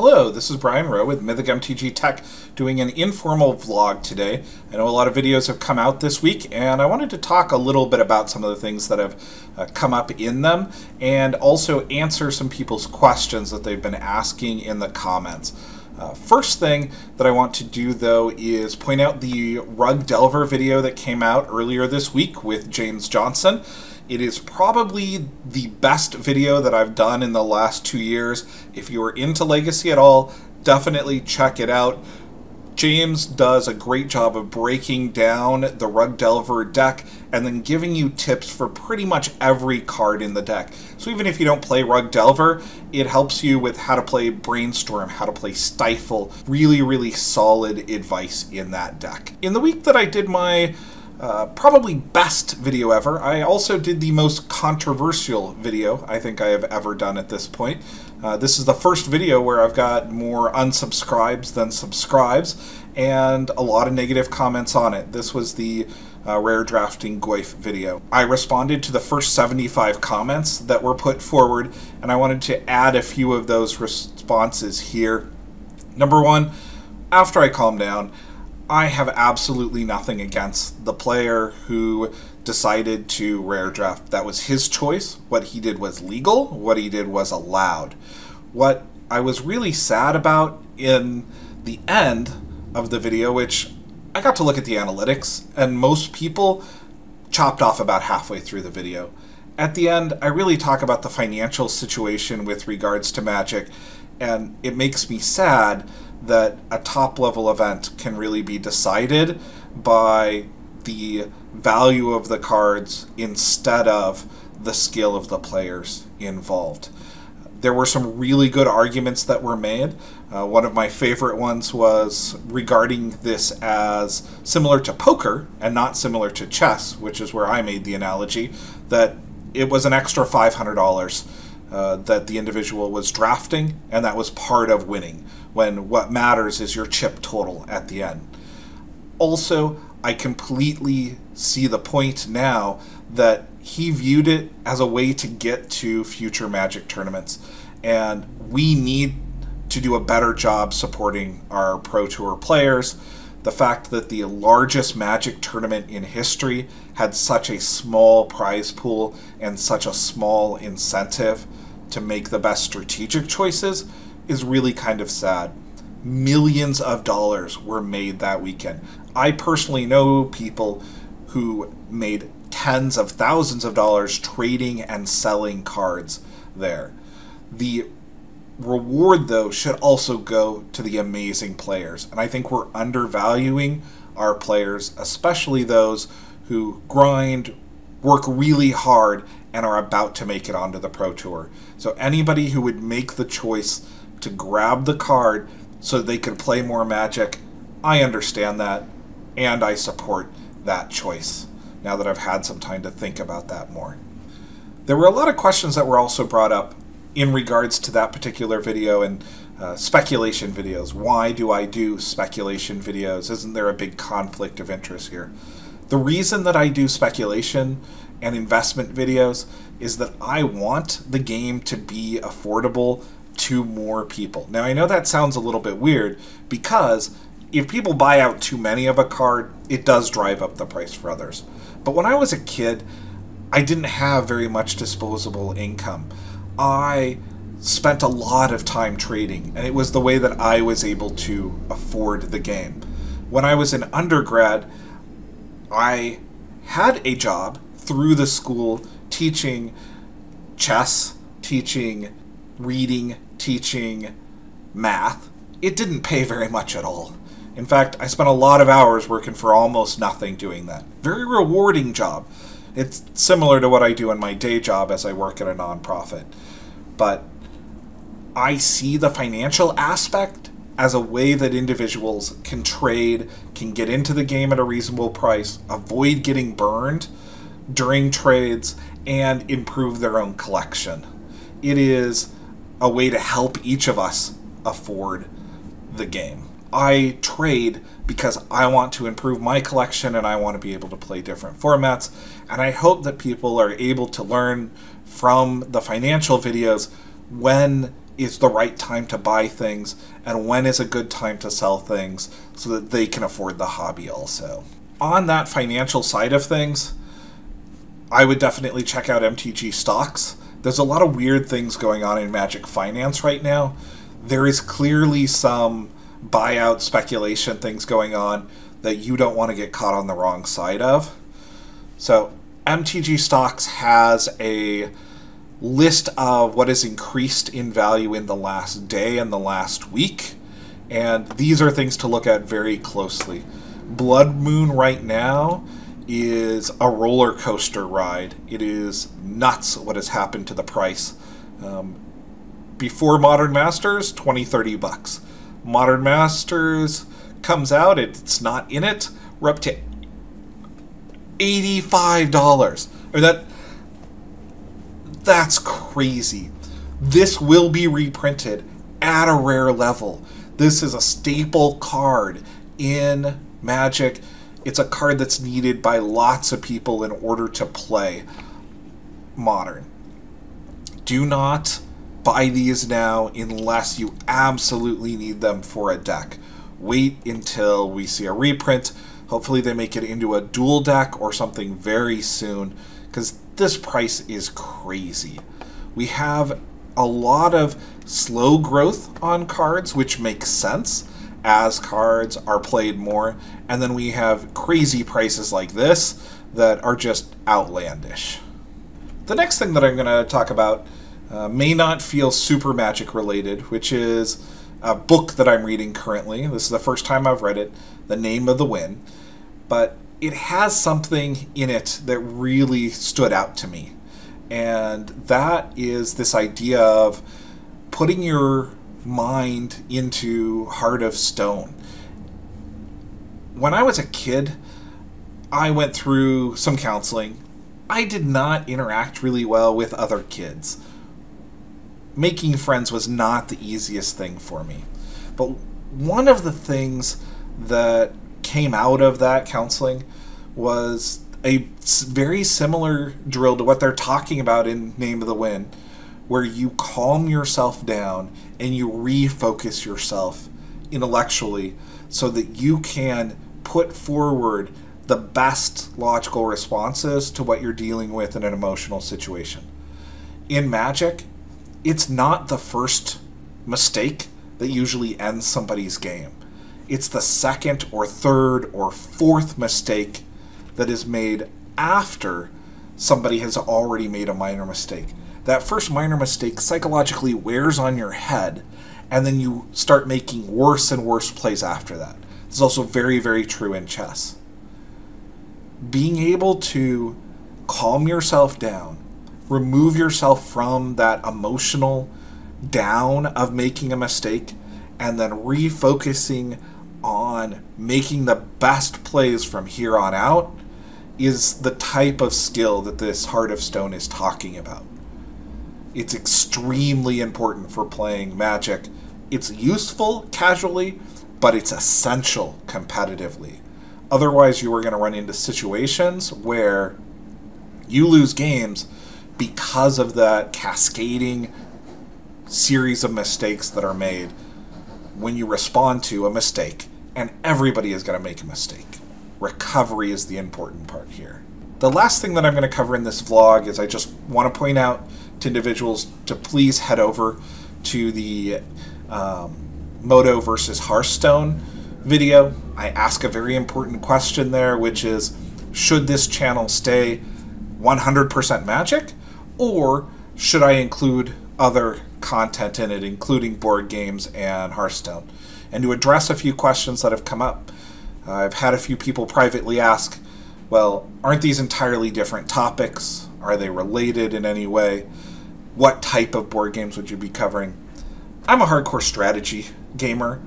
Hello, this is Brian Rowe with Mythic MTG Tech doing an informal vlog today. I know a lot of videos have come out this week and I wanted to talk a little bit about some of the things that have come up in them and also answer some people's questions that they've been asking in the comments. First thing that I want to do though is point out the Rug Delver video that came out earlier this week with James Johnson. It is probably the best video that I've done in the last 2 years. If you are into Legacy at all, definitely check it out. James does a great job of breaking down the Rug Delver deck and then giving you tips for pretty much every card in the deck. So even if you don't play Rug Delver, it helps you with how to play Brainstorm, how to play Stifle. Really solid advice in that deck. In the week that I did my probably best video ever, I also did the most controversial video I think I have ever done at this point. This is the first video where I've got more unsubscribes than subscribes and a lot of negative comments on it. This was the Rare Drafting Goyf video. I responded to the first 75 comments that were put forward and I wanted to add a few of those responses here. Number one, after I calmed down, I have absolutely nothing against the player who decided to rare draft. That was his choice. What he did was legal. What he did was allowed. What I was really sad about in the end of the video, which I got to look at the analytics, and most people chopped off about halfway through the video. At the end, I really talk about the financial situation with regards to Magic, and it makes me sad that a top-level event can really be decided by the value of the cards instead of the skill of the players involved. There were some really good arguments that were made. One of my favorite ones was regarding this as similar to poker and not similar to chess, which is where I made the analogy, that it was an extra $500 that the individual was drafting, and that was part of winning, when what matters is your chip total at the end. Also, I completely see the point now that he viewed it as a way to get to future Magic tournaments, and we need to do a better job supporting our Pro Tour players. The fact that the largest Magic tournament in history had such a small prize pool and such a small incentive to make the best strategic choices is really kind of sad. Millions of dollars were made that weekend. I personally know people who made tens of thousands of dollars trading and selling cards there. The reward, though, should also go to the amazing players, and I think we're undervaluing our players, especially those who grind, work really hard, and are about to make it onto the Pro Tour. So anybody who would make the choice to grab the card so they could play more Magic, I understand that, and I support that choice, now that I've had some time to think about that more. There were a lot of questions that were also brought up in regards to that particular video and speculation videos. Why do I do speculation videos? Isn't there a big conflict of interest here? The reason that I do speculation and investment videos is that I want the game to be affordable to more people. Now, I know that sounds a little bit weird because if people buy out too many of a card, it does drive up the price for others. But when I was a kid, I didn't have very much disposable income. I spent a lot of time trading, and it was the way that I was able to afford the game. When I was an undergrad, I had a job through the school teaching chess, teaching reading, teaching math. It didn't pay very much at all. In fact, I spent a lot of hours working for almost nothing doing that. Very rewarding job. It's similar to what I do in my day job as I work at a nonprofit. But I see the financial aspect as a way that individuals can trade, can get into the game at a reasonable price, avoid getting burned during trades, and improve their own collection. It is a way to help each of us afford the game. I trade because I want to improve my collection and I want to be able to play different formats, and I hope that people are able to learn from the financial videos when is the right time to buy things and when is a good time to sell things so that they can afford the hobby also. On that financial side of things, I would definitely check out MTG Stocks. There's a lot of weird things going on in Magic Finance right now. There is clearly some buyout speculation things going on that you don't want to get caught on the wrong side of. So MTG Stocks has a list of what has increased in value in the last day and the last week, and these are things to look at very closely. Bloodmoon right now is a roller coaster ride. It is nuts what has happened to the price. Before Modern Masters, $20-30. Modern Masters comes out, it's not in it, we're up to $85. That's crazy. This will be reprinted at a rare level. This is a staple card in Magic. It's a card that's needed by lots of people in order to play Modern. Do not buy these now unless you absolutely need them for a deck. Wait until we see a reprint. Hopefully they make it into a dual deck or something very soon, because this price is crazy. We have a lot of slow growth on cards, which makes sense as cards are played more, and then we have crazy prices like this that are just outlandish. The next thing that I'm going to talk about may not feel super Magic related, which is a book that I'm reading currently. This is the first time I've read it, The Name of the Wind, but it has something in it that really stood out to me, and that is this idea of putting your mind into Heart of Stone. When I was a kid, I went through some counseling. I did not interact really well with other kids. Making friends was not the easiest thing for me. But one of the things that came out of that counseling was a very similar drill to what they're talking about in Name of the Wind, where you calm yourself down and you refocus yourself intellectually so that you can put forward the best logical responses to what you're dealing with in an emotional situation. In Magic, it's not the first mistake that usually ends somebody's game. It's the second or third or fourth mistake that is made after somebody has already made a minor mistake. That first minor mistake psychologically wears on your head, and then you start making worse and worse plays after that. This is also very, very true in chess. Being able to calm yourself down, remove yourself from that emotional down of making a mistake, and then refocusing on making the best plays from here on out is the type of skill that this Heart of Stone is talking about. It's extremely important for playing Magic. It's useful casually, but it's essential competitively. Otherwise, you are going to run into situations where you lose games because of the cascading series of mistakes that are made when you respond to a mistake. And everybody is going to make a mistake. Recovery is the important part here. The last thing that I'm going to cover in this vlog is I just want to point out to individuals to please head over to the Moto versus Hearthstone video. I ask a very important question there, which is, should this channel stay 100% Magic, or should I include other content in it, including board games and Hearthstone? And to address a few questions that have come up, I've had a few people privately ask, well, aren't these entirely different topics? Are they related in any way? What type of board games would you be covering? I'm a hardcore strategy gamer.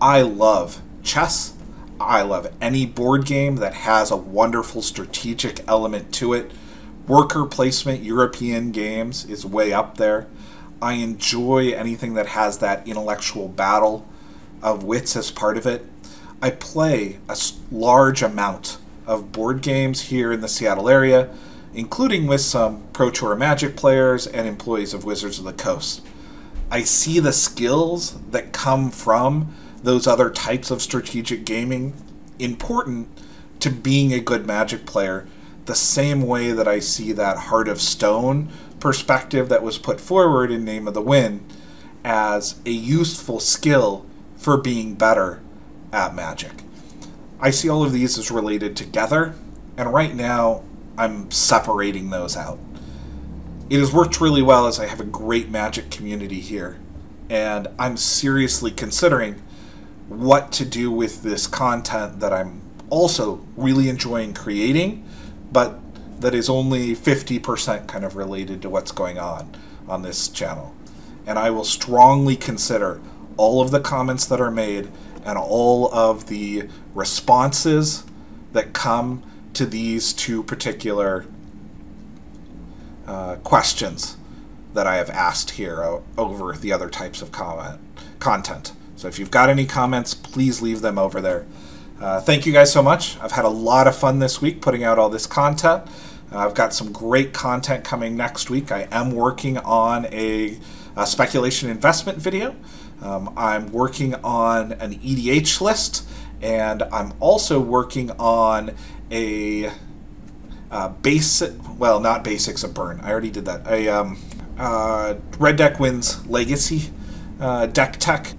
I love chess. I love any board game that has a wonderful strategic element to it. Worker placement European games is way up there. I enjoy anything that has that intellectual battle of wits as part of it. I play a large amount of board games here in the Seattle area, including with some Pro Tour Magic players and employees of Wizards of the Coast. I see the skills that come from those other types of strategic gaming important to being a good Magic player, the same way that I see that Heart of Stone perspective that was put forward in Name of the Wind as a useful skill for being better at Magic. I see all of these as related together, and right now I'm separating those out. It has worked really well as I have a great Magic community here, and I'm seriously considering what to do with this content that I'm also really enjoying creating, but that is only 50% kind of related to what's going on this channel. And I will strongly consider all of the comments that are made and all of the responses that come to these two particular questions that I have asked here over the other types of content. So if you've got any comments, please leave them over there. Thank you guys so much. I've had a lot of fun this week putting out all this content. I've got some great content coming next week. I am working on a speculation investment video. I'm working on an EDH list, and I'm also working on a basic, well, not Basics of Burn. I already did that. Red Deck Wins Legacy deck tech.